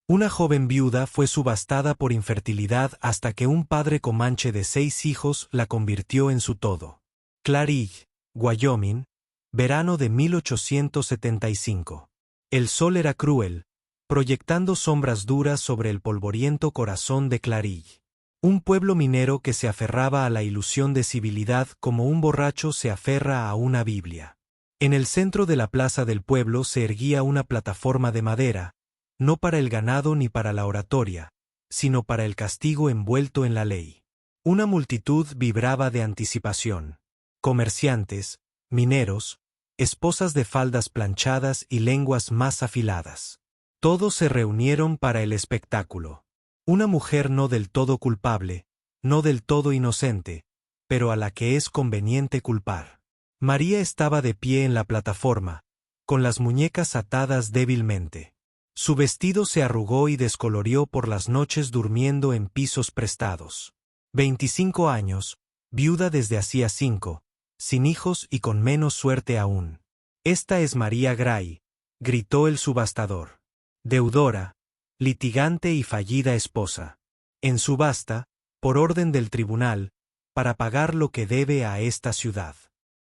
Una joven viuda fue subastada por infertilidad hasta que un padre comanche de 6 hijos la convirtió en su todo. Claridge, Wyoming, verano de 1875. El sol era cruel, proyectando sombras duras sobre el polvoriento corazón de Claridge. Un pueblo minero que se aferraba a la ilusión de civilidad como un borracho se aferra a una Biblia. En el centro de la plaza del pueblo se erguía una plataforma de madera, no para el ganado ni para la oratoria, sino para el castigo envuelto en la ley. Una multitud vibraba de anticipación. Comerciantes, mineros, esposas de faldas planchadas y lenguas más afiladas. Todos se reunieron para el espectáculo. Una mujer no del todo culpable, no del todo inocente, pero a la que es conveniente culpar. María estaba de pie en la plataforma, con las muñecas atadas débilmente. Su vestido se arrugó y descolorió por las noches durmiendo en pisos prestados. 25 años, viuda desde hacía 5, sin hijos y con menos suerte aún. Esta es María Gray, gritó el subastador. Deudora, litigante y fallida esposa. En subasta, por orden del tribunal, para pagar lo que debe a esta ciudad.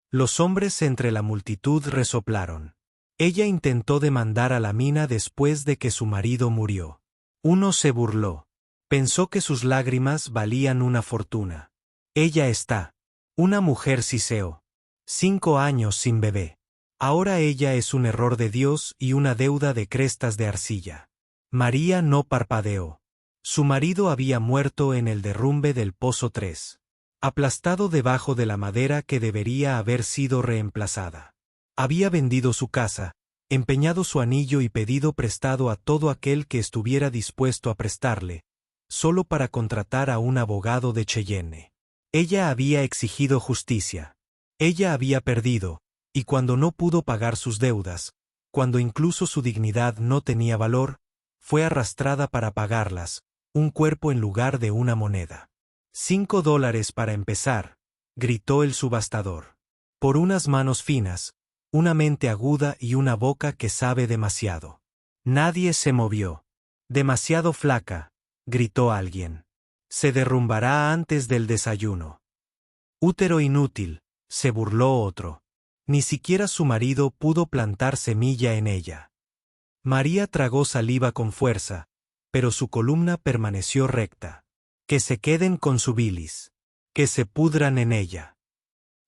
Los hombres entre la multitud resoplaron. Ella intentó demandar a la mina después de que su marido murió. Uno se burló. Pensó que sus lágrimas valían una fortuna. Ella está. Una mujer siseó. 5 años sin bebé. Ahora ella es un error de Dios y una deuda de crestas de arcilla. María no parpadeó. Su marido había muerto en el derrumbe del Pozo 3. Aplastado debajo de la madera que debería haber sido reemplazada. Había vendido su casa, empeñado su anillo y pedido prestado a todo aquel que estuviera dispuesto a prestarle, solo para contratar a un abogado de Cheyenne. Ella había exigido justicia. Ella había perdido, y cuando no pudo pagar sus deudas, cuando incluso su dignidad no tenía valor, fue arrastrada para pagarlas, un cuerpo en lugar de una moneda. $5 para empezar, gritó el subastador. Por unas manos finas, una mente aguda y una boca que sabe demasiado. Nadie se movió. Demasiado flaca, gritó alguien. Se derrumbará antes del desayuno. Útero inútil, se burló otro. Ni siquiera su marido pudo plantar semilla en ella. María tragó saliva con fuerza, pero su columna permaneció recta. Que se queden con su bilis. Que se pudran en ella.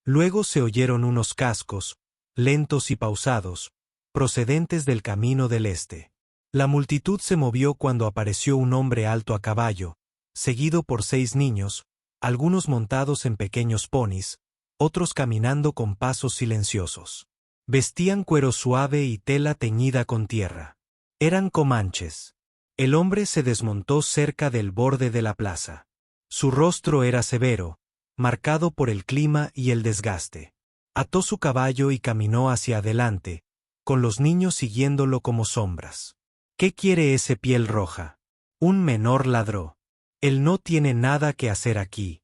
Luego se oyeron unos cascos, lentos y pausados, procedentes del camino del este. La multitud se movió cuando apareció un hombre alto a caballo, seguido por 6 niños, algunos montados en pequeños ponis, otros caminando con pasos silenciosos. Vestían cuero suave y tela teñida con tierra. Eran comanches. El hombre se desmontó cerca del borde de la plaza. Su rostro era severo, marcado por el clima y el desgaste. Ató su caballo y caminó hacia adelante, con los niños siguiéndolo como sombras. ¿Qué quiere ese piel roja? Un menor ladró. Él no tiene nada que hacer aquí.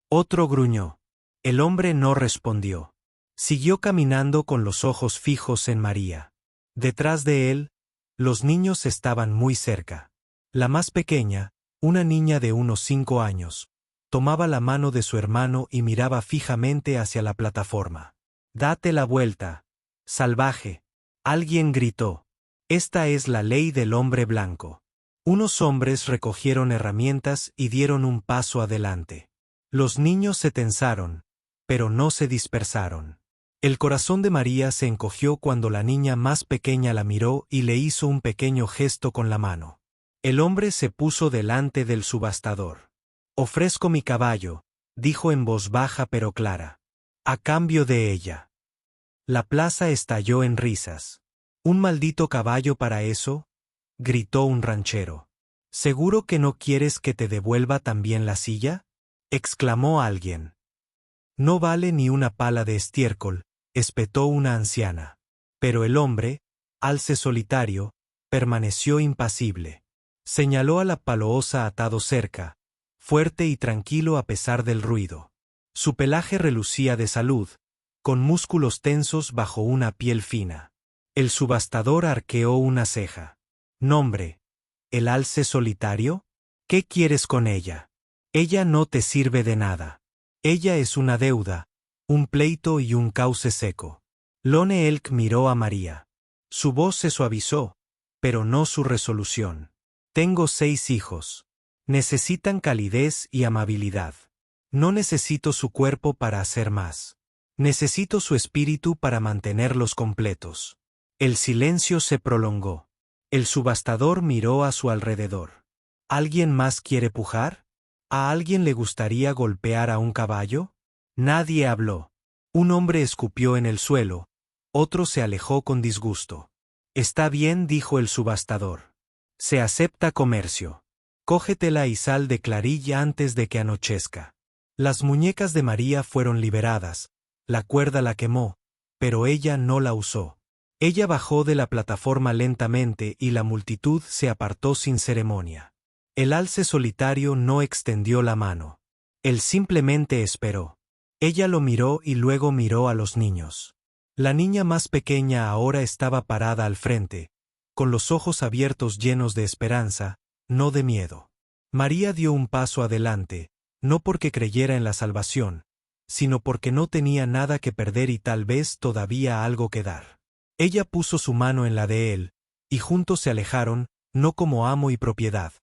Otro gruñó. El hombre no respondió. Siguió caminando con los ojos fijos en María. Detrás de él, los niños estaban muy cerca. La más pequeña, una niña de unos 5 años, tomaba la mano de su hermano y miraba fijamente hacia la plataforma. «Date la vuelta, salvaje», alguien gritó. «Esta es la ley del hombre blanco». Unos hombres recogieron herramientas y dieron un paso adelante. Los niños se tensaron, pero no se dispersaron. El corazón de María se encogió cuando la niña más pequeña la miró y le hizo un pequeño gesto con la mano. El hombre se puso delante del subastador. «Ofrezco mi caballo», dijo en voz baja pero clara. «A cambio de ella». La plaza estalló en risas. «¿Un maldito caballo para eso?», gritó un ranchero. «¿Seguro que no quieres que te devuelva también la silla?», exclamó alguien. «No vale ni una pala de estiércol», espetó una anciana. Pero el hombre, alce solitario, permaneció impasible. Señaló a la paloosa atado cerca, fuerte y tranquilo a pesar del ruido. Su pelaje relucía de salud, con músculos tensos bajo una piel fina. El subastador arqueó una ceja. «Nombre», ¿El alce solitario? ¿Qué quieres con ella? Ella no te sirve de nada. Ella es una deuda, un pleito y un cauce seco. Lone Elk miró a María. Su voz se suavizó, pero no su resolución. Tengo 6 hijos. Necesitan calidez y amabilidad. No necesito su cuerpo para hacer más. Necesito su espíritu para mantenerlos completos. El silencio se prolongó. El subastador miró a su alrededor. ¿Alguien más quiere pujar? ¿A alguien le gustaría golpear a un caballo? Nadie habló. Un hombre escupió en el suelo, otro se alejó con disgusto. Está bien, dijo el subastador. Se acepta comercio. Cógetela y sal de Clarilla antes de que anochezca. Las muñecas de María fueron liberadas, la cuerda la quemó, pero ella no la usó. Ella bajó de la plataforma lentamente y la multitud se apartó sin ceremonia. El alce solitario no extendió la mano. Él simplemente esperó. Ella lo miró y luego miró a los niños. La niña más pequeña ahora estaba parada al frente, con los ojos abiertos llenos de esperanza, no de miedo. María dio un paso adelante, no porque creyera en la salvación, sino porque no tenía nada que perder y tal vez todavía algo que dar. Ella puso su mano en la de él, y juntos se alejaron, no como amo y propiedad,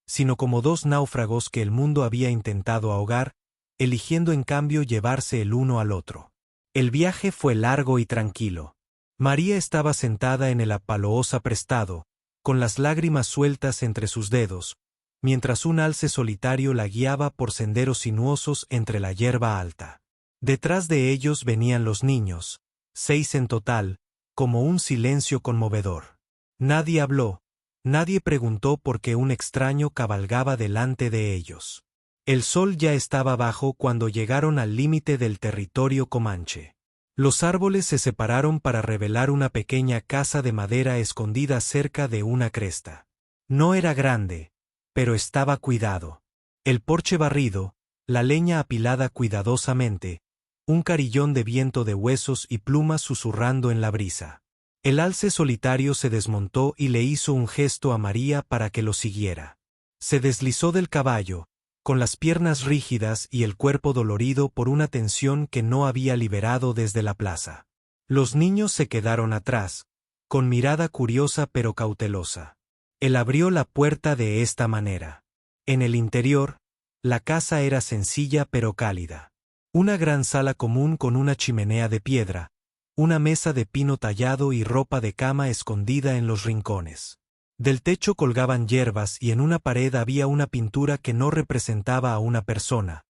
sino como 2 náufragos que el mundo había intentado ahogar, eligiendo en cambio llevarse el uno al otro. El viaje fue largo y tranquilo. María estaba sentada en el apaloosa prestado, con las lágrimas sueltas entre sus dedos, mientras un alce solitario la guiaba por senderos sinuosos entre la hierba alta. Detrás de ellos venían los niños, 6 en total, como un silencio conmovedor. Nadie habló, nadie preguntó por qué un extraño cabalgaba delante de ellos. El sol ya estaba bajo cuando llegaron al límite del territorio comanche. Los árboles se separaron para revelar una pequeña casa de madera escondida cerca de una cresta. No era grande, pero estaba cuidado. El porche barrido, la leña apilada cuidadosamente, un carillón de viento de huesos y plumas susurrando en la brisa. El alce solitario se desmontó y le hizo un gesto a María para que lo siguiera. Se deslizó del caballo, con las piernas rígidas y el cuerpo dolorido por una tensión que no había liberado desde la plaza. Los niños se quedaron atrás, con mirada curiosa pero cautelosa. Él abrió la puerta de esta manera. En el interior, la casa era sencilla pero cálida. Una gran sala común con una chimenea de piedra, una mesa de pino tallado y ropa de cama escondida en los rincones. Del techo colgaban hierbas y en una pared había una pintura que no representaba a una persona,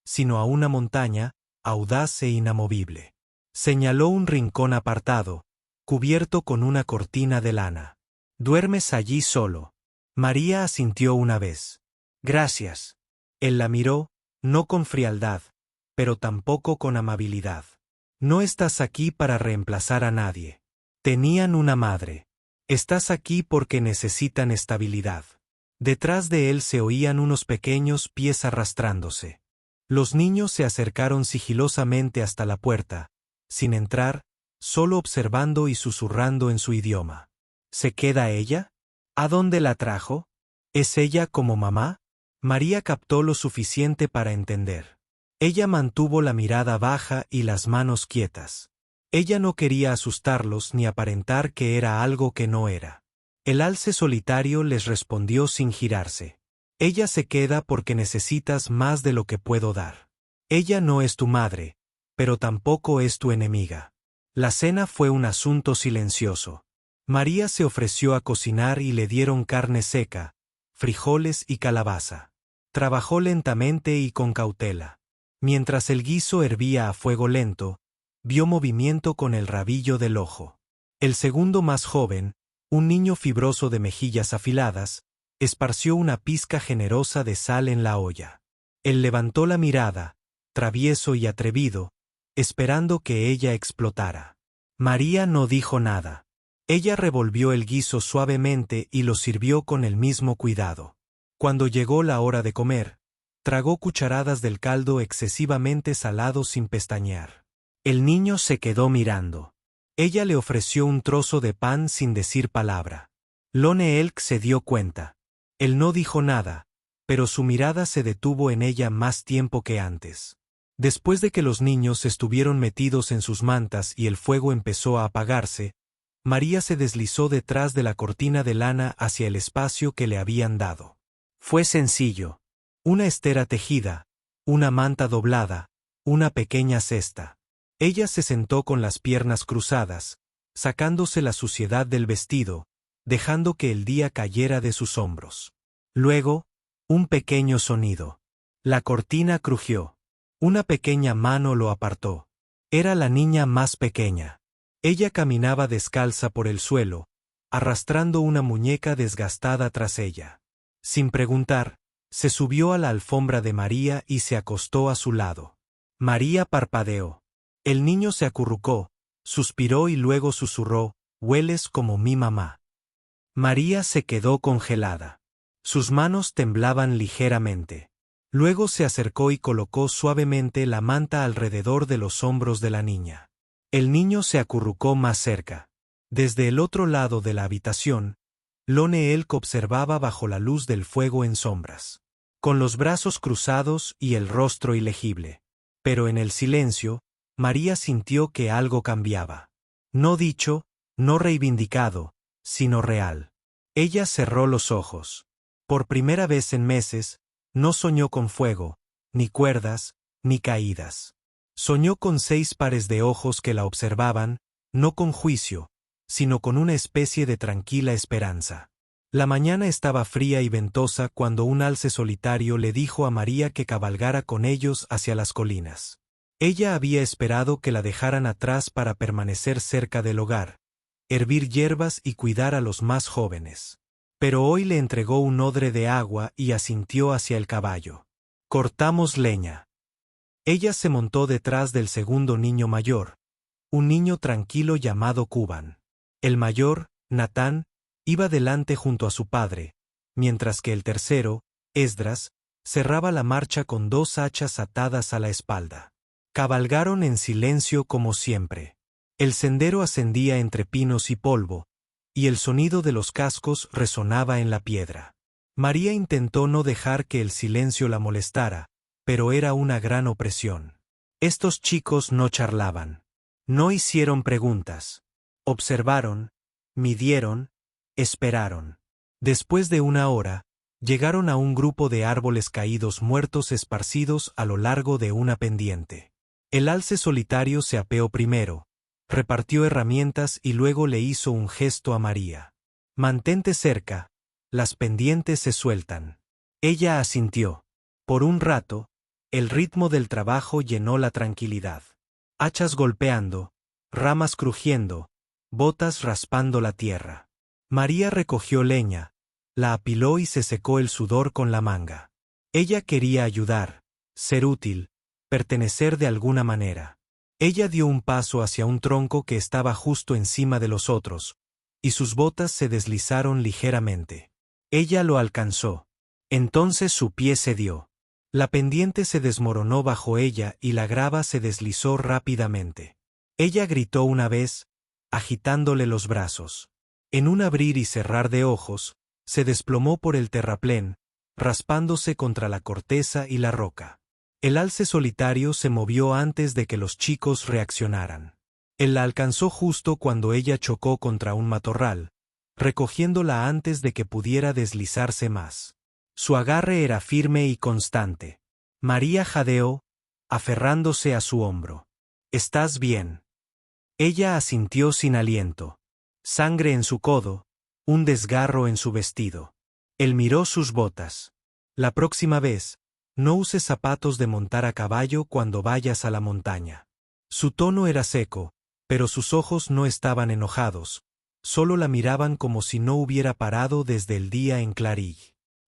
sino a una montaña, audaz e inamovible. Señaló un rincón apartado, cubierto con una cortina de lana. «¿Duermes allí solo?» María asintió una vez. «Gracias». Él la miró, no con frialdad, pero tampoco con amabilidad. «No estás aquí para reemplazar a nadie. Tenían una madre. Estás aquí porque necesitan estabilidad». Detrás de él se oían unos pequeños pies arrastrándose. Los niños se acercaron sigilosamente hasta la puerta, sin entrar, solo observando y susurrando en su idioma. ¿Se queda ella? ¿A dónde la trajo? ¿Es ella como mamá? María captó lo suficiente para entender. Ella mantuvo la mirada baja y las manos quietas. Ella no quería asustarlos ni aparentar que era algo que no era. El alce solitario les respondió sin girarse. Ella se queda porque necesitas más de lo que puedo dar. Ella no es tu madre, pero tampoco es tu enemiga. La cena fue un asunto silencioso. María se ofreció a cocinar y le dieron carne seca, frijoles y calabaza. Trabajó lentamente y con cautela. Mientras el guiso hervía a fuego lento, vio movimiento con el rabillo del ojo. El segundo más joven, un niño fibroso de mejillas afiladas, esparció una pizca generosa de sal en la olla. Él levantó la mirada, travieso y atrevido, esperando que ella explotara. María no dijo nada. Ella revolvió el guiso suavemente y lo sirvió con el mismo cuidado. Cuando llegó la hora de comer, tragó cucharadas del caldo excesivamente salado sin pestañear. El niño se quedó mirando. Ella le ofreció un trozo de pan sin decir palabra. Lone Elk se dio cuenta. Él no dijo nada, pero su mirada se detuvo en ella más tiempo que antes. Después de que los niños estuvieron metidos en sus mantas y el fuego empezó a apagarse, María se deslizó detrás de la cortina de lana hacia el espacio que le habían dado. Fue sencillo. Una estera tejida, una manta doblada, una pequeña cesta. Ella se sentó con las piernas cruzadas, sacándose la suciedad del vestido, dejando que el día cayera de sus hombros. Luego, un pequeño sonido. La cortina crujió. Una pequeña mano lo apartó. Era la niña más pequeña. Ella caminaba descalza por el suelo, arrastrando una muñeca desgastada tras ella. Sin preguntar, se subió a la alfombra de María y se acostó a su lado. María parpadeó. El niño se acurrucó, suspiró y luego susurró: «Hueles como mi mamá». María se quedó congelada. Sus manos temblaban ligeramente. Luego se acercó y colocó suavemente la manta alrededor de los hombros de la niña. El niño se acurrucó más cerca. Desde el otro lado de la habitación, Lone Elk observaba bajo la luz del fuego en sombras, con los brazos cruzados y el rostro ilegible. Pero en el silencio, María sintió que algo cambiaba. No dicho, no reivindicado, sino real. Ella cerró los ojos. Por primera vez en meses, no soñó con fuego, ni cuerdas, ni caídas. Soñó con 6 pares de ojos que la observaban, no con juicio, sino con una especie de tranquila esperanza. La mañana estaba fría y ventosa cuando un alce solitario le dijo a María que cabalgara con ellos hacia las colinas. Ella había esperado que la dejaran atrás para permanecer cerca del hogar, hervir hierbas y cuidar a los más jóvenes. Pero hoy le entregó un odre de agua y asintió hacia el caballo. «Cortamos leña». Ella se montó detrás del segundo niño mayor, un niño tranquilo llamado Cuban. El mayor, Natán, iba delante junto a su padre, mientras que el tercero, Esdras, cerraba la marcha con 2 hachas atadas a la espalda. Cabalgaron en silencio como siempre. El sendero ascendía entre pinos y polvo, y el sonido de los cascos resonaba en la piedra. María intentó no dejar que el silencio la molestara, pero era una gran opresión. Estos chicos no charlaban. No hicieron preguntas. Observaron, midieron, esperaron. Después de una hora, llegaron a un grupo de árboles caídos muertos esparcidos a lo largo de una pendiente. El alce solitario se apeó primero, repartió herramientas y luego le hizo un gesto a María. «Mantente cerca, las pendientes se sueltan». Ella asintió. Por un rato, el ritmo del trabajo llenó la tranquilidad. Hachas golpeando, ramas crujiendo, botas raspando la tierra. María recogió leña, la apiló y se secó el sudor con la manga. Ella quería ayudar, ser útil, pertenecer de alguna manera. Ella dio un paso hacia un tronco que estaba justo encima de los otros, y sus botas se deslizaron ligeramente. Ella lo alcanzó. Entonces su pie cedió. La pendiente se desmoronó bajo ella y la grava se deslizó rápidamente. Ella gritó una vez, agitándole los brazos. En un abrir y cerrar de ojos, se desplomó por el terraplén, raspándose contra la corteza y la roca. El alce solitario se movió antes de que los chicos reaccionaran. Él la alcanzó justo cuando ella chocó contra un matorral, recogiéndola antes de que pudiera deslizarse más. Su agarre era firme y constante. María jadeó, aferrándose a su hombro. «¿Estás bien?» Ella asintió sin aliento. Sangre en su codo, un desgarro en su vestido. Él miró sus botas. «La próxima vez, no uses zapatos de montar a caballo cuando vayas a la montaña». Su tono era seco, pero sus ojos no estaban enojados, solo la miraban como si no hubiera parado desde el día en Clarill.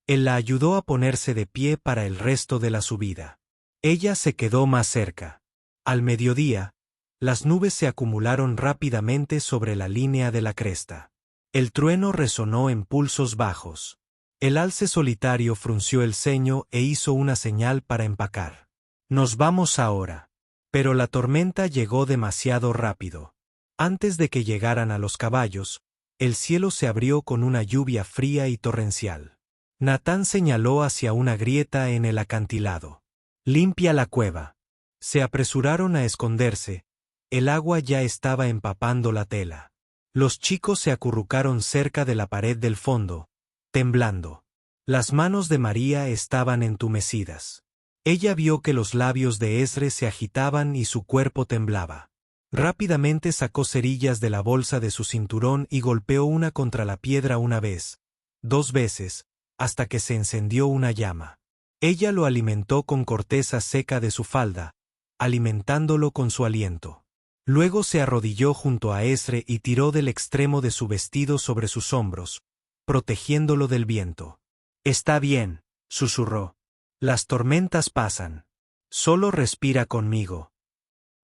Él la ayudó a ponerse de pie para el resto de la subida. Ella se quedó más cerca. Al mediodía, las nubes se acumularon rápidamente sobre la línea de la cresta. El trueno resonó en pulsos bajos. El alce solitario frunció el ceño e hizo una señal para empacar. «Nos vamos ahora». Pero la tormenta llegó demasiado rápido. Antes de que llegaran a los caballos, el cielo se abrió con una lluvia fría y torrencial. Natán señaló hacia una grieta en el acantilado. Limpia la cueva. Se apresuraron a esconderse. El agua ya estaba empapando la tela. Los chicos se acurrucaron cerca de la pared del fondo, temblando. Las manos de María estaban entumecidas. Ella vio que los labios de Esdre se agitaban y su cuerpo temblaba. Rápidamente sacó cerillas de la bolsa de su cinturón y golpeó una contra la piedra una vez, 2 veces, hasta que se encendió una llama. Ella lo alimentó con corteza seca de su falda, alimentándolo con su aliento. Luego se arrodilló junto a Esdre y tiró del extremo de su vestido sobre sus hombros, protegiéndolo del viento. «Está bien», susurró. «Las tormentas pasan. Solo respira conmigo».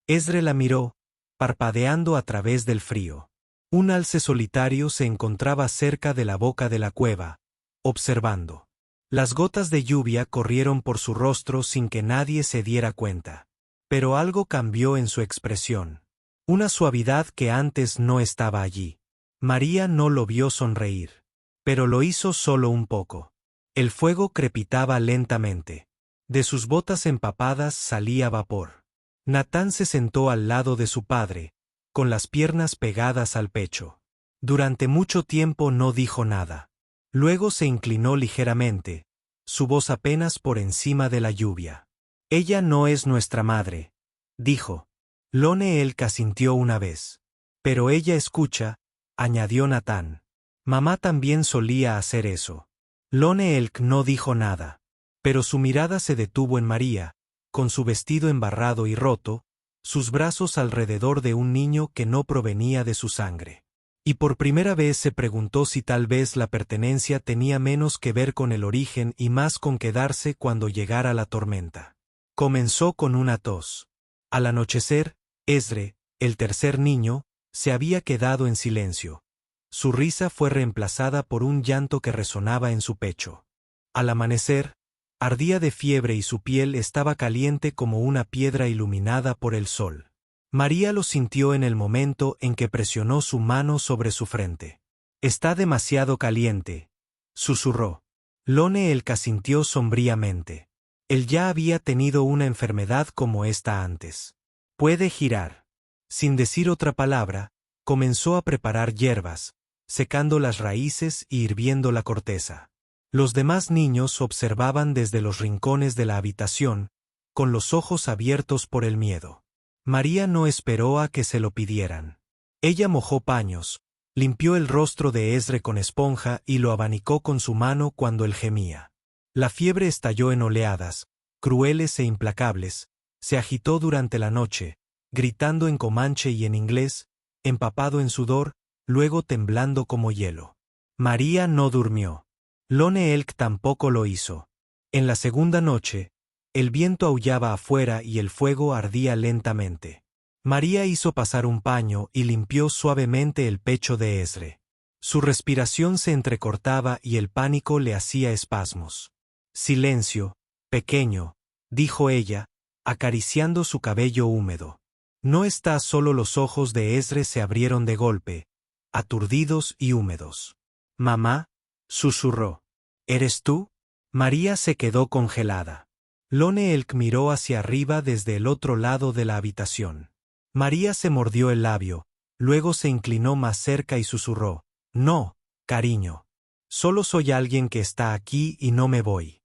Esdre la miró, parpadeando a través del frío. Un alce solitario se encontraba cerca de la boca de la cueva, observando. Las gotas de lluvia corrieron por su rostro sin que nadie se diera cuenta. Pero algo cambió en su expresión. Una suavidad que antes no estaba allí. María no lo vio sonreír. Pero lo hizo solo un poco. El fuego crepitaba lentamente. De sus botas empapadas salía vapor. Natán se sentó al lado de su padre, con las piernas pegadas al pecho. Durante mucho tiempo no dijo nada. Luego se inclinó ligeramente, su voz apenas por encima de la lluvia. «Ella no es nuestra madre», dijo. Lone Elk asintió una vez. «Pero ella escucha», añadió Natán. «Mamá también solía hacer eso». Lone Elk no dijo nada. Pero su mirada se detuvo en María, con su vestido embarrado y roto, sus brazos alrededor de un niño que no provenía de su sangre. Y por primera vez se preguntó si tal vez la pertenencia tenía menos que ver con el origen y más con quedarse cuando llegara la tormenta. Comenzó con una tos. Al anochecer, Esdre, el tercer niño, se había quedado en silencio. Su risa fue reemplazada por un llanto que resonaba en su pecho. Al amanecer, ardía de fiebre y su piel estaba caliente como una piedra iluminada por el sol. María lo sintió en el momento en que presionó su mano sobre su frente. «Está demasiado caliente», susurró. Lone Elk asintió sombríamente. Él ya había tenido una enfermedad como esta antes. «Puede girar». Sin decir otra palabra, comenzó a preparar hierbas, secando las raíces y hirviendo la corteza. Los demás niños observaban desde los rincones de la habitación, con los ojos abiertos por el miedo. María no esperó a que se lo pidieran. Ella mojó paños, limpió el rostro de Esdre con esponja y lo abanicó con su mano cuando él gemía. La fiebre estalló en oleadas, crueles e implacables, se agitó durante la noche, gritando en comanche y en inglés, empapado en sudor, luego temblando como hielo. María no durmió. Lone Elk tampoco lo hizo. En la segunda noche, el viento aullaba afuera y el fuego ardía lentamente. María hizo pasar un paño y limpió suavemente el pecho de Esdre. Su respiración se entrecortaba y el pánico le hacía espasmos. «Silencio, pequeño», dijo ella, acariciando su cabello húmedo. No está solo. Los ojos de Esdre se abrieron de golpe, aturdidos y húmedos. «Mamá», susurró. «¿Eres tú?» María se quedó congelada. Lone Elk miró hacia arriba desde el otro lado de la habitación. María se mordió el labio, luego se inclinó más cerca y susurró. «No, cariño. Solo soy alguien que está aquí y no me voy».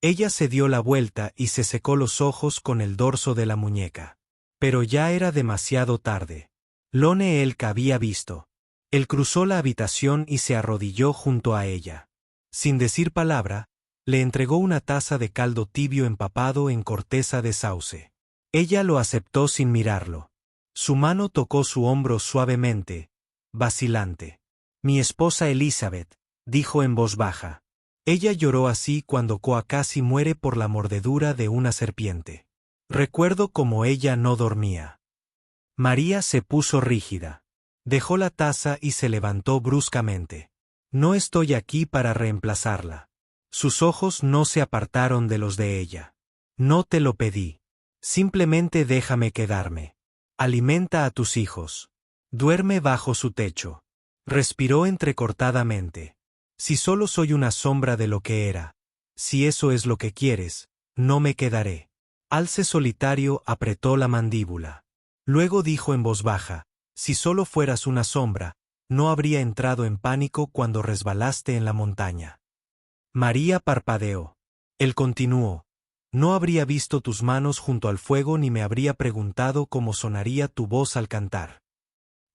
Ella se dio la vuelta y se secó los ojos con el dorso de la muñeca. Pero ya era demasiado tarde. Lone Elk había visto. Él cruzó la habitación y se arrodilló junto a ella. Sin decir palabra, le entregó una taza de caldo tibio empapado en corteza de sauce. Ella lo aceptó sin mirarlo. Su mano tocó su hombro suavemente, vacilante. «Mi esposa Elizabeth», dijo en voz baja. Ella lloró así cuando Koa casi muere por la mordedura de una serpiente. Recuerdo cómo ella no dormía. María se puso rígida. Dejó la taza y se levantó bruscamente. «No estoy aquí para reemplazarla». Sus ojos no se apartaron de los de ella. «No te lo pedí. Simplemente déjame quedarme. Alimenta a tus hijos. Duerme bajo su techo». Respiró entrecortadamente. Si solo soy una sombra de lo que era, si eso es lo que quieres, no me quedaré. Alce Solitario apretó la mandíbula. Luego dijo en voz baja, si solo fueras una sombra, no habría entrado en pánico cuando resbalaste en la montaña. María parpadeó. Él continuó, no habría visto tus manos junto al fuego ni me habría preguntado cómo sonaría tu voz al cantar.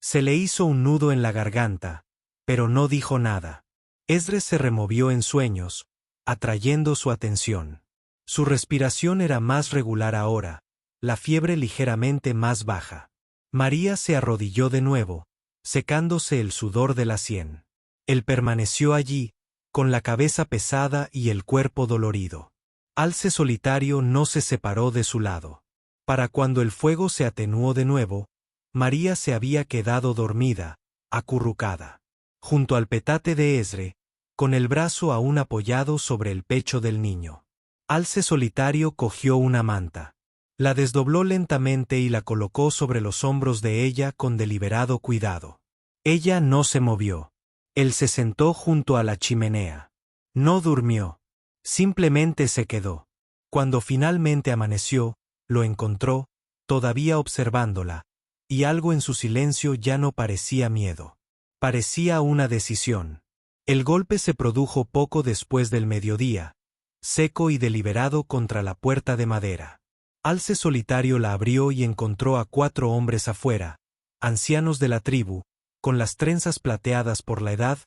Se le hizo un nudo en la garganta, pero no dijo nada. Esdras se removió en sueños, atrayendo su atención. Su respiración era más regular ahora, la fiebre ligeramente más baja. María se arrodilló de nuevo, secándose el sudor de la sien. Él permaneció allí, con la cabeza pesada y el cuerpo dolorido. Alce Solitario no se separó de su lado. Para cuando el fuego se atenuó de nuevo, María se había quedado dormida, acurrucada, junto al petate de Esdras, con el brazo aún apoyado sobre el pecho del niño. Alce Solitario cogió una manta. La desdobló lentamente y la colocó sobre los hombros de ella con deliberado cuidado. Ella no se movió. Él se sentó junto a la chimenea. No durmió. Simplemente se quedó. Cuando finalmente amaneció, lo encontró, todavía observándola, y algo en su silencio ya no parecía miedo. Parecía una decisión. El golpe se produjo poco después del mediodía, seco y deliberado contra la puerta de madera. Alce Solitario la abrió y encontró a 4 hombres afuera, ancianos de la tribu, con las trenzas plateadas por la edad,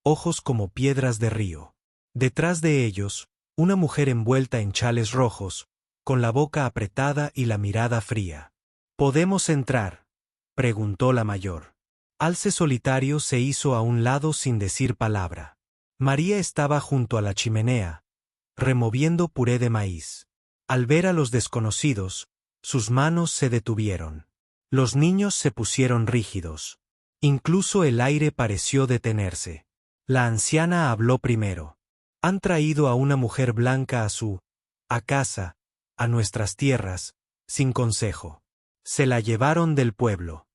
ojos como piedras de río. Detrás de ellos, una mujer envuelta en chales rojos, con la boca apretada y la mirada fría. ¿Podemos entrar?, preguntó la mayor. Alce Solitario se hizo a un lado sin decir palabra. María estaba junto a la chimenea, removiendo puré de maíz. Al ver a los desconocidos, sus manos se detuvieron. Los niños se pusieron rígidos. Incluso el aire pareció detenerse. La anciana habló primero. Han traído a una mujer blanca a casa, a nuestras tierras, sin consejo. Se la llevaron del pueblo.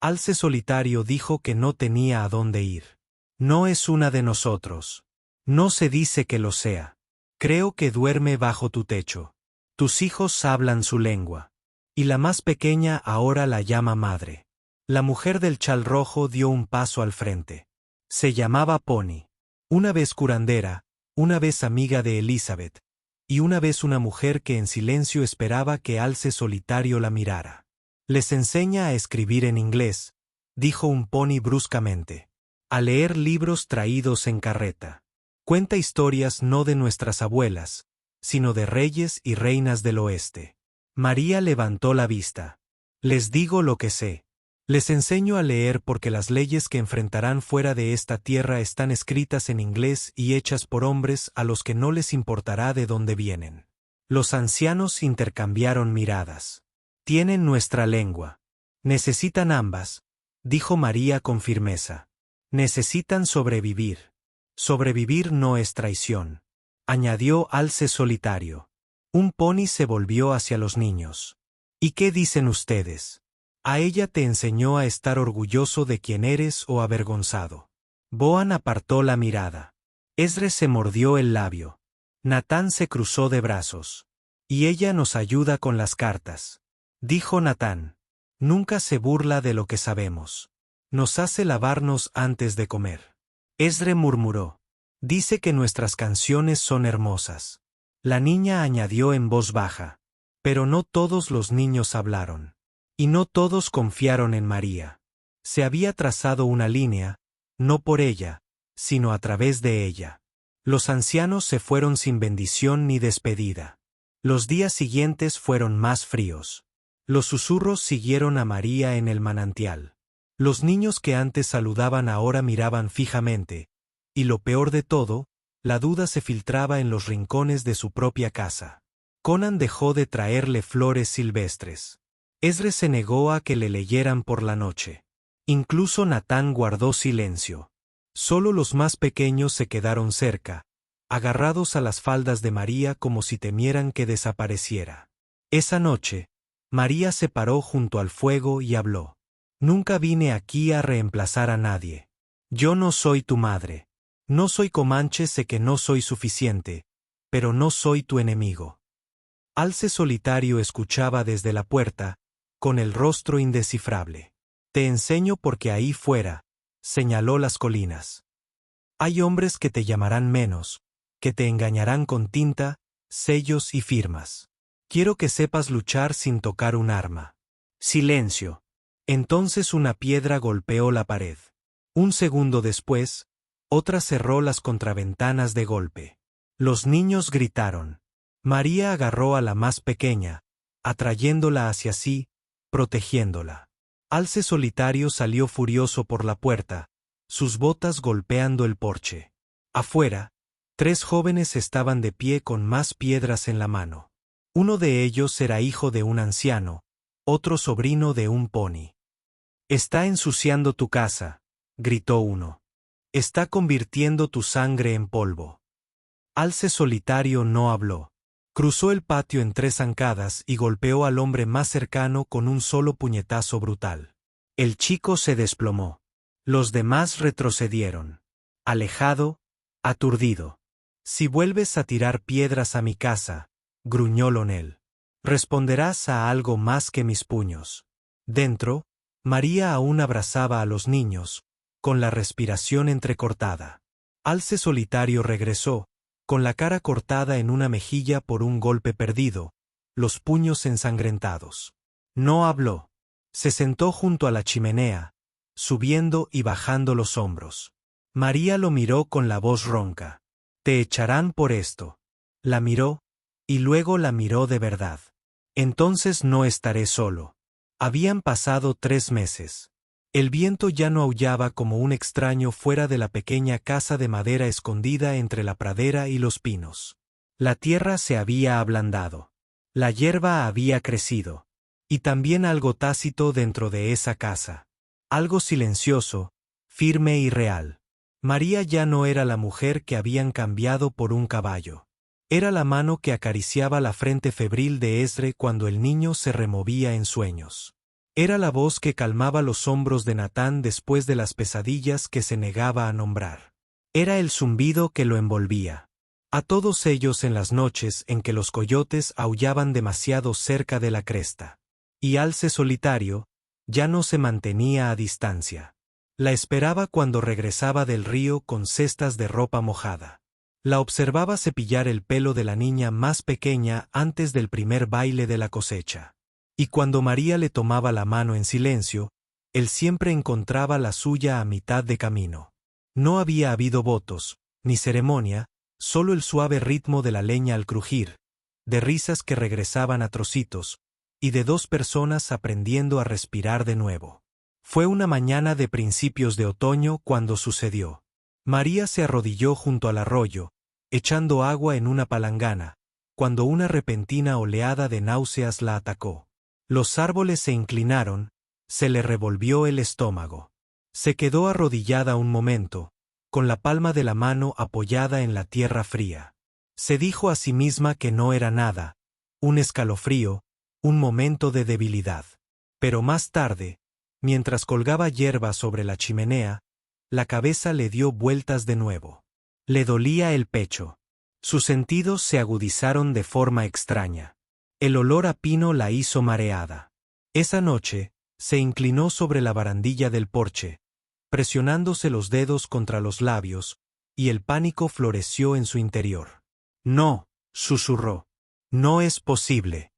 Alce Solitario dijo que no tenía a dónde ir. No es una de nosotros. No se dice que lo sea. Creo que duerme bajo tu techo. Tus hijos hablan su lengua. Y la más pequeña ahora la llama madre. La mujer del chal rojo dio un paso al frente. Se llamaba Pony. Una vez curandera, una vez amiga de Elizabeth, y una vez una mujer que en silencio esperaba que Alce Solitario la mirara. Les enseña a escribir en inglés, dijo un Pony bruscamente. A leer libros traídos en carreta. Cuenta historias no de nuestras abuelas, sino de reyes y reinas del oeste. María levantó la vista. Les digo lo que sé. Les enseño a leer porque las leyes que enfrentarán fuera de esta tierra están escritas en inglés y hechas por hombres a los que no les importará de dónde vienen. Los ancianos intercambiaron miradas. Tienen nuestra lengua. Necesitan ambas, dijo María con firmeza. Necesitan sobrevivir. Sobrevivir no es traición, añadió Alce Solitario. Un Pony se volvió hacia los niños. ¿Y qué dicen ustedes? A ella te enseñó a estar orgulloso de quién eres o avergonzado. Boan apartó la mirada. Esdras se mordió el labio. Natán se cruzó de brazos. Y ella nos ayuda con las cartas, dijo Natán. Nunca se burla de lo que sabemos. Nos hace lavarnos antes de comer. Esdras murmuró. Dice que nuestras canciones son hermosas. La niña añadió en voz baja. Pero no todos los niños hablaron. Y no todos confiaron en María. Se había trazado una línea, no por ella, sino a través de ella. Los ancianos se fueron sin bendición ni despedida. Los días siguientes fueron más fríos. Los susurros siguieron a María en el manantial. Los niños que antes saludaban ahora miraban fijamente, y lo peor de todo, la duda se filtraba en los rincones de su propia casa. Conan dejó de traerle flores silvestres. Esdras se negó a que le leyeran por la noche. Incluso Natán guardó silencio. Solo los más pequeños se quedaron cerca, agarrados a las faldas de María como si temieran que desapareciera. Esa noche, María se paró junto al fuego y habló. Nunca vine aquí a reemplazar a nadie. Yo no soy tu madre. No soy comanche, sé que no soy suficiente, pero no soy tu enemigo. Alce Solitario escuchaba desde la puerta, con el rostro indescifrable. Te enseño porque ahí fuera, señaló las colinas. Hay hombres que te llamarán menos, que te engañarán con tinta, sellos y firmas. Quiero que sepas luchar sin tocar un arma. Silencio. Entonces una piedra golpeó la pared. Un segundo después, otra cerró las contraventanas de golpe. Los niños gritaron. María agarró a la más pequeña, atrayéndola hacia sí, protegiéndola. Alce Solitario salió furioso por la puerta, sus botas golpeando el porche. Afuera, 3 jóvenes estaban de pie con más piedras en la mano. Uno de ellos era hijo de un anciano, otro sobrino de un pony. Está ensuciando tu casa, gritó uno. Está convirtiendo tu sangre en polvo. Alce Solitario no habló. Cruzó el patio en 3 zancadas y golpeó al hombre más cercano con un solo puñetazo brutal. El chico se desplomó. Los demás retrocedieron. Alejado, aturdido. Si vuelves a tirar piedras a mi casa, gruñó Lonel, responderás a algo más que mis puños. Dentro, María aún abrazaba a los niños, con la respiración entrecortada. Alce Solitario regresó, con la cara cortada en una mejilla por un golpe perdido, los puños ensangrentados. No habló. Se sentó junto a la chimenea, subiendo y bajando los hombros. María lo miró con la voz ronca. Te echarán por esto. La miró, y luego la miró de verdad. Entonces no estaré solo. Habían pasado 3 meses. El viento ya no aullaba como un extraño fuera de la pequeña casa de madera escondida entre la pradera y los pinos. La tierra se había ablandado. La hierba había crecido. Y también algo tácito dentro de esa casa. Algo silencioso, firme y real. María ya no era la mujer que habían cambiado por un caballo. Era la mano que acariciaba la frente febril de Esdre cuando el niño se removía en sueños. Era la voz que calmaba los hombros de Natán después de las pesadillas que se negaba a nombrar. Era el zumbido que lo envolvía. A todos ellos en las noches en que los coyotes aullaban demasiado cerca de la cresta. Y Alce Solitario ya no se mantenía a distancia. La esperaba cuando regresaba del río con cestas de ropa mojada. La observaba cepillar el pelo de la niña más pequeña antes del primer baile de la cosecha. Y cuando María le tomaba la mano en silencio, él siempre encontraba la suya a mitad de camino. No había habido votos, ni ceremonia, solo el suave ritmo de la leña al crujir, de risas que regresaban a trocitos, y de 2 personas aprendiendo a respirar de nuevo. Fue una mañana de principios de otoño cuando sucedió. María se arrodilló junto al arroyo, echando agua en una palangana, cuando una repentina oleada de náuseas la atacó. Los árboles se inclinaron, se le revolvió el estómago. Se quedó arrodillada un momento, con la palma de la mano apoyada en la tierra fría. Se dijo a sí misma que no era nada, un escalofrío, un momento de debilidad. Pero más tarde, mientras colgaba hierba sobre la chimenea, la cabeza le dio vueltas de nuevo. Le dolía el pecho. Sus sentidos se agudizaron de forma extraña. El olor a pino la hizo mareada. Esa noche, se inclinó sobre la barandilla del porche, presionándose los dedos contra los labios, y el pánico floreció en su interior. No, susurró. No es posible.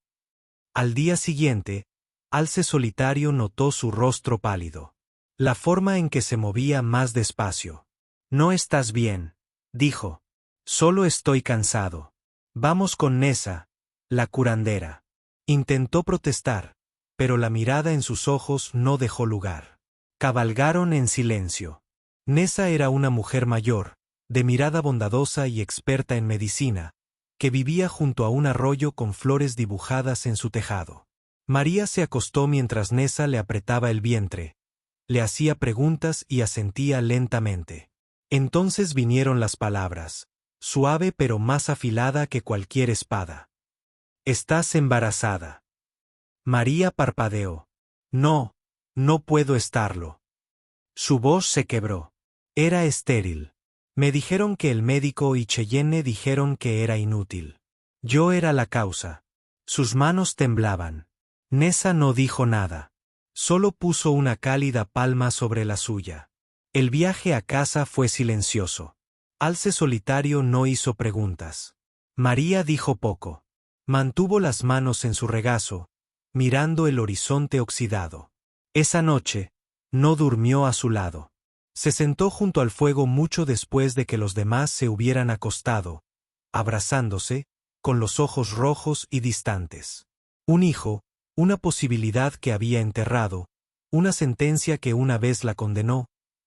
Al día siguiente, Alce Solitario notó su rostro pálido. La forma en que se movía más despacio. No estás bien, dijo. Solo estoy cansado. Vamos con Nessa, la curandera. Intentó protestar, pero la mirada en sus ojos no dejó lugar. Cabalgaron en silencio. Nessa era una mujer mayor, de mirada bondadosa y experta en medicina, que vivía junto a un arroyo con flores dibujadas en su tejado. María se acostó mientras Nessa le apretaba el vientre, le hacía preguntas y asentía lentamente. Entonces vinieron las palabras, suave pero más afilada que cualquier espada. Estás embarazada. María parpadeó. No, no puedo estarlo. Su voz se quebró. Era estéril. Me dijeron que el médico y Cheyenne dijeron que era inútil. Yo era la causa. Sus manos temblaban. Nessa no dijo nada. Solo puso una cálida palma sobre la suya. El viaje a casa fue silencioso. Alce Solitario no hizo preguntas. María dijo poco. Mantuvo las manos en su regazo, mirando el horizonte oxidado. Esa noche, no durmió a su lado. Se sentó junto al fuego mucho después de que los demás se hubieran acostado, abrazándose, con los ojos rojos y distantes. Un hijo, una posibilidad que había enterrado, una sentencia que una vez la condenó,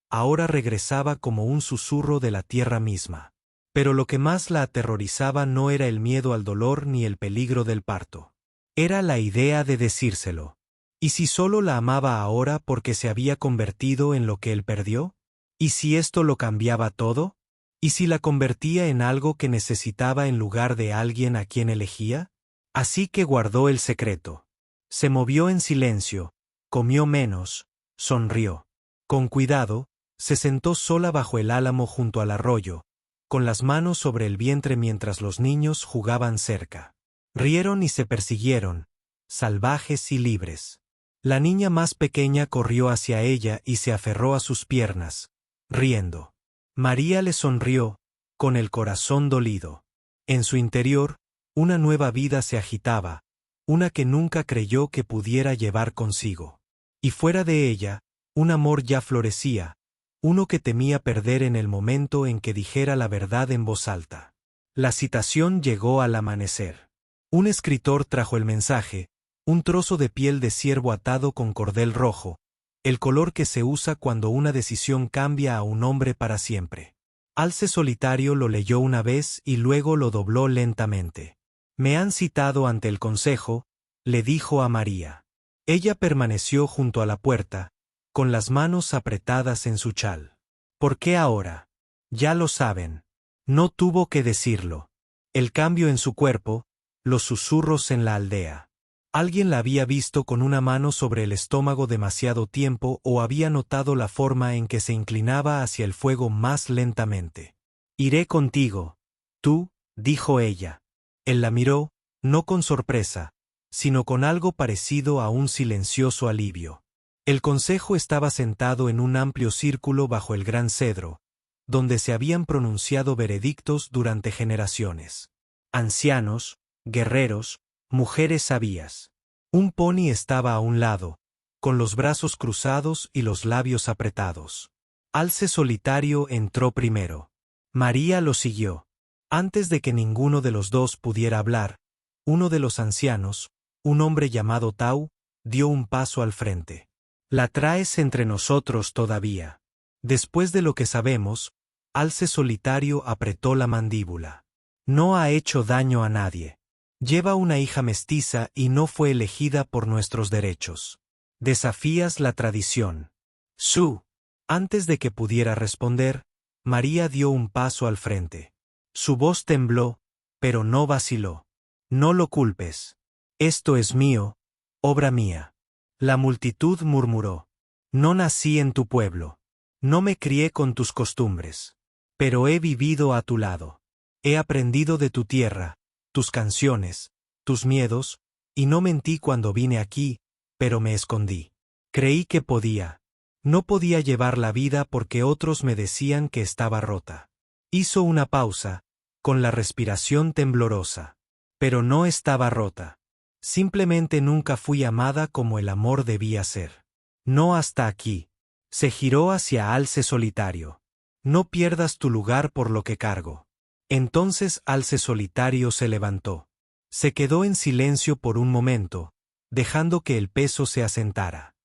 ahora regresaba como un susurro de la tierra misma. Pero lo que más la aterrorizaba no era el miedo al dolor ni el peligro del parto. Era la idea de decírselo. ¿Y si solo la amaba ahora porque se había convertido en lo que él perdió? ¿Y si esto lo cambiaba todo? ¿Y si la convertía en algo que necesitaba en lugar de alguien a quien elegía? Así que guardó el secreto. Se movió en silencio, comió menos, sonrió. Con cuidado, se sentó sola bajo el álamo junto al arroyo, con las manos sobre el vientre mientras los niños jugaban cerca. Rieron y se persiguieron, salvajes y libres. La niña más pequeña corrió hacia ella y se aferró a sus piernas, riendo. María le sonrió, con el corazón dolido. En su interior, una nueva vida se agitaba, una que nunca creyó que pudiera llevar consigo. Y fuera de ella, un amor ya florecía, uno que temía perder en el momento en que dijera la verdad en voz alta. La citación llegó al amanecer. Un escritor trajo el mensaje, un trozo de piel de ciervo atado con cordel rojo, el color que se usa cuando una decisión cambia a un hombre para siempre. Alce Solitario lo leyó una vez y luego lo dobló lentamente. Me han citado ante el consejo, le dijo a María. Ella permaneció junto a la puerta, con las manos apretadas en su chal. ¿Por qué ahora? Ya lo saben. No tuvo que decirlo. El cambio en su cuerpo, los susurros en la aldea. Alguien la había visto con una mano sobre el estómago demasiado tiempo o había notado la forma en que se inclinaba hacia el fuego más lentamente. Iré contigo. Tú, dijo ella. Él la miró, no con sorpresa, sino con algo parecido a un silencioso alivio. El consejo estaba sentado en un amplio círculo bajo el gran cedro, donde se habían pronunciado veredictos durante generaciones. Ancianos, guerreros, mujeres sabias. Un pony estaba a un lado, con los brazos cruzados y los labios apretados. Alce Solitario entró primero. María lo siguió. Antes de que ninguno de los dos pudiera hablar, uno de los ancianos, un hombre llamado Tau, dio un paso al frente. La traes entre nosotros todavía. Después de lo que sabemos, Alce Solitario apretó la mandíbula. No ha hecho daño a nadie. Lleva una hija mestiza y no fue elegida por nuestros derechos. Desafías la tradición. Su. Antes de que pudiera responder, María dio un paso al frente. Su voz tembló, pero no vaciló. No lo culpes. Esto es mío, obra mía. La multitud murmuró. No nací en tu pueblo. No me crié con tus costumbres. Pero he vivido a tu lado. He aprendido de tu tierra, tus canciones, tus miedos, y no mentí cuando vine aquí, pero me escondí. Creí que podía. No podía llevar la vida porque otros me decían que estaba rota. Hizo una pausa, con la respiración temblorosa. Pero no estaba rota. Simplemente nunca fui amada como el amor debía ser. No hasta aquí. Se giró hacia Alce Solitario. No pierdas tu lugar por lo que cargo. Entonces Alce Solitario se levantó. Se quedó en silencio por un momento, dejando que el peso se asentara.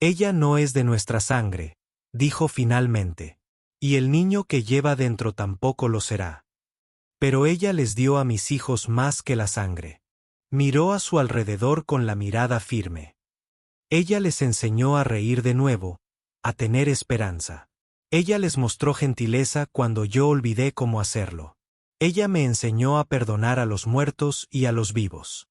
Ella no es de nuestra sangre, dijo finalmente. Y el niño que lleva dentro tampoco lo será. Pero ella les dio a mis hijos más que la sangre. Miró a su alrededor con la mirada firme. Ella les enseñó a reír de nuevo, a tener esperanza. Ella les mostró gentileza cuando yo olvidé cómo hacerlo. Ella me enseñó a perdonar a los muertos y a los vivos.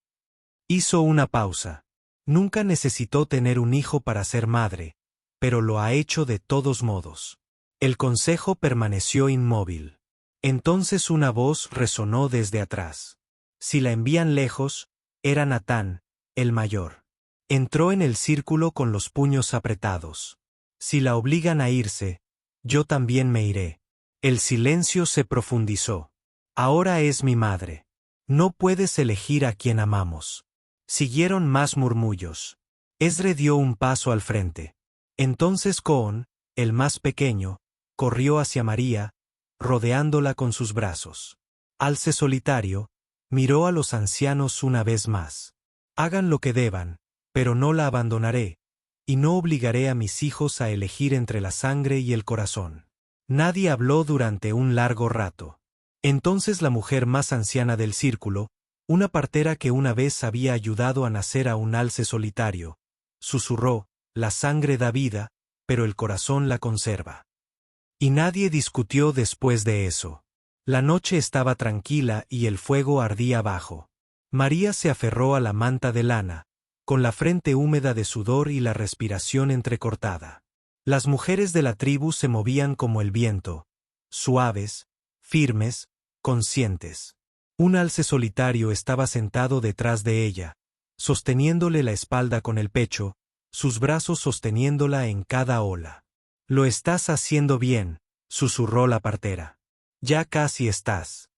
Hizo una pausa. Nunca necesitó tener un hijo para ser madre, pero lo ha hecho de todos modos. El consejo permaneció inmóvil. Entonces una voz resonó desde atrás. Si la envían lejos, era Natán, el mayor. Entró en el círculo con los puños apretados. Si la obligan a irse, yo también me iré. El silencio se profundizó. Ahora es mi madre. No puedes elegir a quien amamos. Siguieron más murmullos. Ezra dio un paso al frente. Entonces Coon, el más pequeño, corrió hacia María, rodeándola con sus brazos. Alce solitario, miró a los ancianos una vez más. Hagan lo que deban, pero no la abandonaré, y no obligaré a mis hijos a elegir entre la sangre y el corazón. Nadie habló durante un largo rato. Entonces la mujer más anciana del círculo, una partera que una vez había ayudado a nacer a un alce solitario, susurró: la sangre da vida, pero el corazón la conserva. Y nadie discutió después de eso. La noche estaba tranquila y el fuego ardía abajo. María se aferró a la manta de lana, con la frente húmeda de sudor y la respiración entrecortada. Las mujeres de la tribu se movían como el viento, suaves, firmes, conscientes. Un alce solitario estaba sentado detrás de ella, sosteniéndole la espalda con el pecho, sus brazos sosteniéndola en cada ola. Lo estás haciendo bien, susurró la partera. Ya casi estás.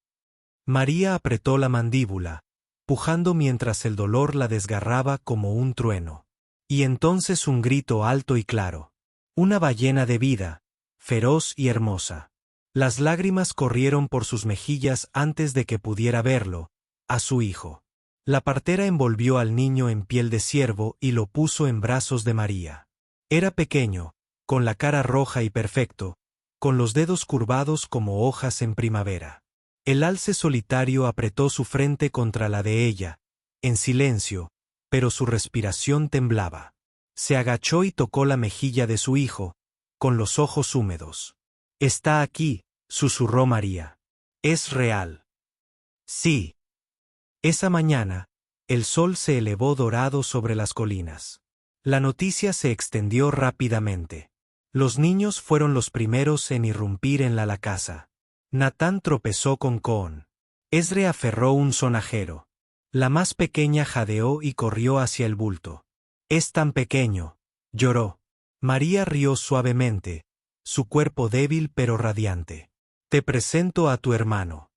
María apretó la mandíbula, pujando mientras el dolor la desgarraba como un trueno. Y entonces un grito alto y claro. Una ballena de vida, feroz y hermosa. Las lágrimas corrieron por sus mejillas antes de que pudiera verlo, a su hijo. La partera envolvió al niño en piel de ciervo y lo puso en brazos de María. Era pequeño, con la cara roja y perfecto, con los dedos curvados como hojas en primavera. El alce solitario apretó su frente contra la de ella, en silencio, pero su respiración temblaba. Se agachó y tocó la mejilla de su hijo, con los ojos húmedos. «Está aquí», susurró María. «Es real». Sí. Esa mañana, el sol se elevó dorado sobre las colinas. La noticia se extendió rápidamente. Los niños fueron los primeros en irrumpir en la casa. Natán tropezó con Coon. Ezra aferró un sonajero. La más pequeña jadeó y corrió hacia el bulto. «Es tan pequeño», lloró. María rió suavemente, su cuerpo débil pero radiante. «Te presento a tu hermano».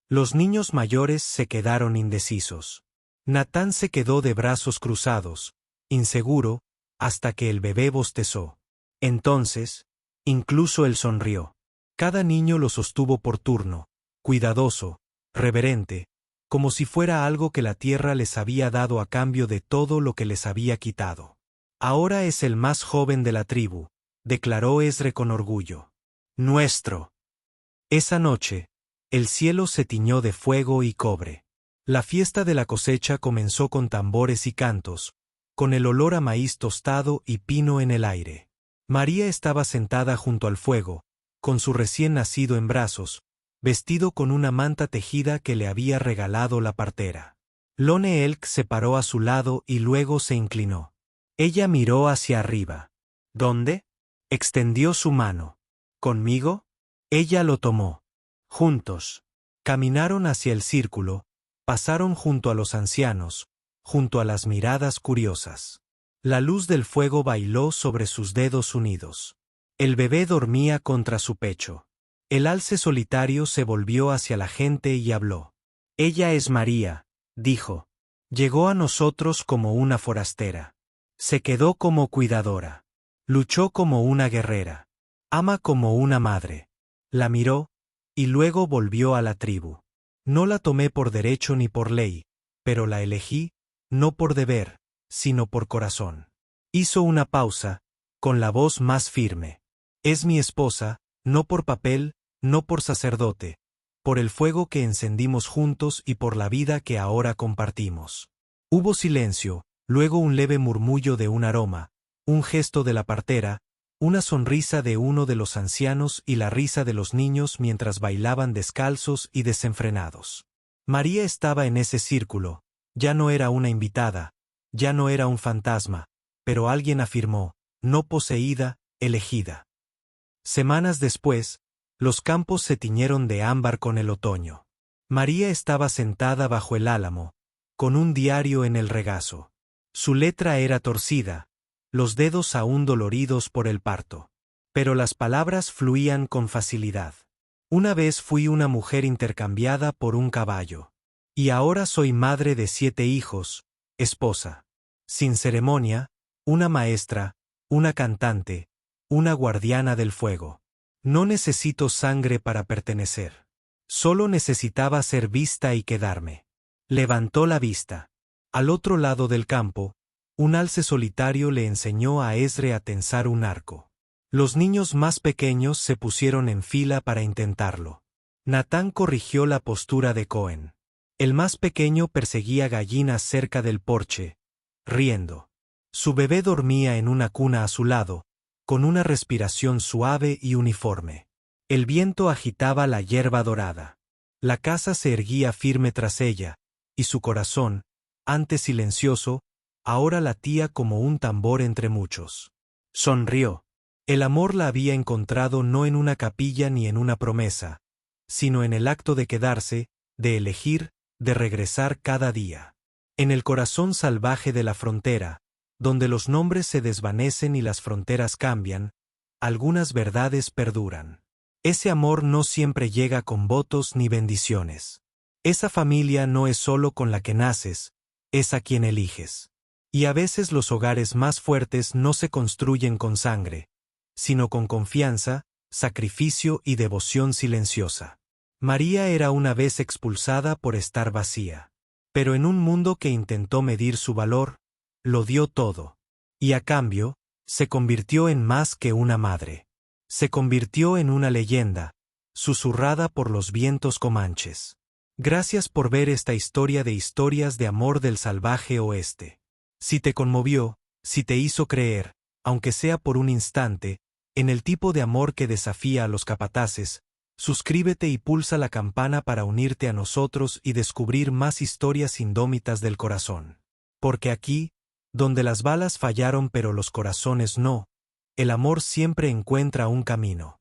Los niños mayores se quedaron indecisos. Natán se quedó de brazos cruzados, inseguro, hasta que el bebé bostezó. Entonces, incluso él sonrió. Cada niño lo sostuvo por turno, cuidadoso, reverente, como si fuera algo que la tierra les había dado a cambio de todo lo que les había quitado. «Ahora es el más joven de la tribu», declaró Ezra con orgullo. «Nuestro». Esa noche, el cielo se tiñó de fuego y cobre. La fiesta de la cosecha comenzó con tambores y cantos, con el olor a maíz tostado y pino en el aire. María estaba sentada junto al fuego, con su recién nacido en brazos, vestido con una manta tejida que le había regalado la partera. Lone Elk se paró a su lado y luego se inclinó. Ella miró hacia arriba. «¿Dónde?» Extendió su mano. «¿Conmigo?» Ella lo tomó. Juntos. Caminaron hacia el círculo, pasaron junto a los ancianos, junto a las miradas curiosas. La luz del fuego bailó sobre sus dedos unidos. El bebé dormía contra su pecho. El alce solitario se volvió hacia la gente y habló. «Ella es María», dijo. «Llegó a nosotros como una forastera. Se quedó como cuidadora. Luchó como una guerrera. Ama como una madre». La miró, y luego volvió a la tribu. «No la tomé por derecho ni por ley, pero la elegí, no por deber, sino por corazón». Hizo una pausa, con la voz más firme. «Es mi esposa, no por papel, no por sacerdote, por el fuego que encendimos juntos y por la vida que ahora compartimos». Hubo silencio, luego un leve murmullo de un aroma, un gesto de la partera, una sonrisa de uno de los ancianos y la risa de los niños mientras bailaban descalzos y desenfrenados. María estaba en ese círculo, ya no era una invitada, ya no era un fantasma, pero alguien afirmó, no poseída, elegida. Semanas después, los campos se tiñeron de ámbar con el otoño. María estaba sentada bajo el álamo, con un diario en el regazo. Su letra era torcida, los dedos aún doloridos por el parto. Pero las palabras fluían con facilidad. Una vez fui una mujer intercambiada por un caballo. Y ahora soy madre de 7 hijos, esposa. Sin ceremonia, una maestra, una cantante, una guardiana del fuego. No necesito sangre para pertenecer. Solo necesitaba ser vista y quedarme. Levantó la vista. Al otro lado del campo, un alce solitario le enseñó a Esdre a tensar un arco. Los niños más pequeños se pusieron en fila para intentarlo. Natán corrigió la postura de Cohen. El más pequeño perseguía gallinas cerca del porche, riendo. Su bebé dormía en una cuna a su lado, con una respiración suave y uniforme. El viento agitaba la hierba dorada. La casa se erguía firme tras ella, y su corazón, antes silencioso, ahora latía como un tambor entre muchos. Sonrió. El amor la había encontrado no en una capilla ni en una promesa, sino en el acto de quedarse, de elegir, de regresar cada día. En el corazón salvaje de la frontera, donde los nombres se desvanecen y las fronteras cambian, algunas verdades perduran. Ese amor no siempre llega con votos ni bendiciones. Esa familia no es solo con la que naces, es a quien eliges. Y a veces los hogares más fuertes no se construyen con sangre, sino con confianza, sacrificio y devoción silenciosa. María era una vez expulsada por estar vacía. Pero en un mundo que intentó medir su valor, lo dio todo. Y a cambio, se convirtió en más que una madre. Se convirtió en una leyenda, susurrada por los vientos comanches. Gracias por ver esta historia de historias de amor del salvaje oeste. Si te conmovió, si te hizo creer, aunque sea por un instante, en el tipo de amor que desafía a los capataces, suscríbete y pulsa la campana para unirte a nosotros y descubrir más historias indómitas del corazón. Porque aquí, donde las balas fallaron pero los corazones no, el amor siempre encuentra un camino.